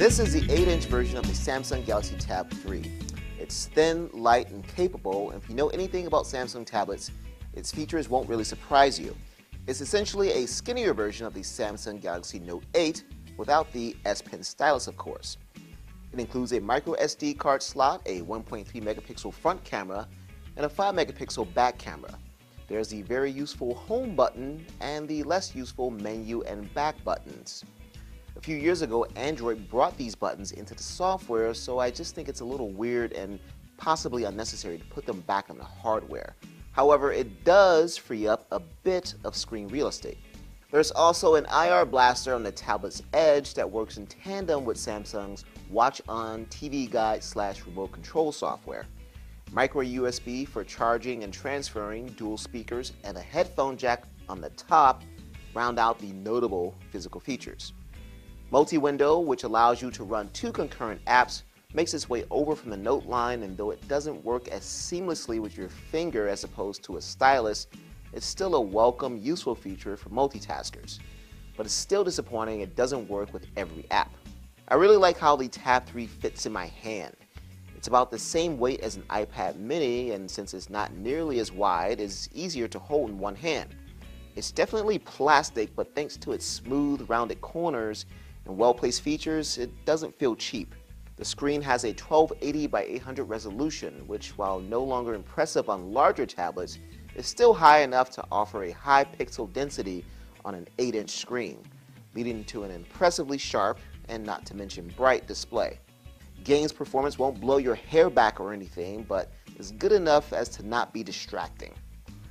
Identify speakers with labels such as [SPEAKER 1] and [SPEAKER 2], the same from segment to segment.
[SPEAKER 1] This is the 8-inch version of the Samsung Galaxy Tab 3. It's thin, light, and capable, and if you know anything about Samsung tablets, its features won't really surprise you. It's essentially a skinnier version of the Samsung Galaxy Note 8 without the S Pen stylus, of course. It includes a micro SD card slot, a 1.3 megapixel front camera, and a 5 megapixel back camera. There's the very useful home button and the less useful menu and back buttons. A few years ago, Android brought these buttons into the software, so I just think it's a little weird and possibly unnecessary to put them back on the hardware. However, it does free up a bit of screen real estate. There's also an IR blaster on the tablet's edge that works in tandem with Samsung's Watch On TV Guide / remote control software. Micro USB for charging and transferring, dual speakers, and a headphone jack on the top round out the notable physical features. Multi-window, which allows you to run 2 concurrent apps, makes its way over from the Note line, and though it doesn't work as seamlessly with your finger as opposed to a stylus, it's still a welcome, useful feature for multitaskers. But it's still disappointing it doesn't work with every app. I really like how the Tab 3 fits in my hand. It's about the same weight as an iPad mini, and since it's not nearly as wide, it's easier to hold in one hand. It's definitely plastic, but thanks to its smooth, rounded corners and well-placed features, it doesn't feel cheap. The screen has a 1280 by 800 resolution, which, while no longer impressive on larger tablets, is still high enough to offer a high pixel density on an 8-inch screen, leading to an impressively sharp, and not to mention bright, display. Games performance won't blow your hair back or anything, but is good enough as to not be distracting.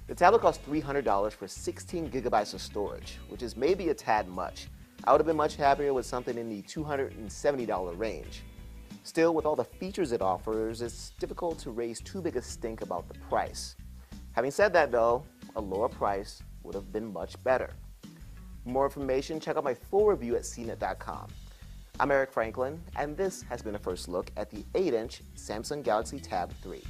[SPEAKER 1] The tablet costs $300 for 16 gigabytes of storage, which is maybe a tad much. I would have been much happier with something in the $270 range. Still, with all the features it offers, it's difficult to raise too big a stink about the price. Having said that though, a lower price would have been much better. For more information, check out my full review at CNET.com. I'm Eric Franklin, and this has been a first look at the 8-inch Samsung Galaxy Tab 3.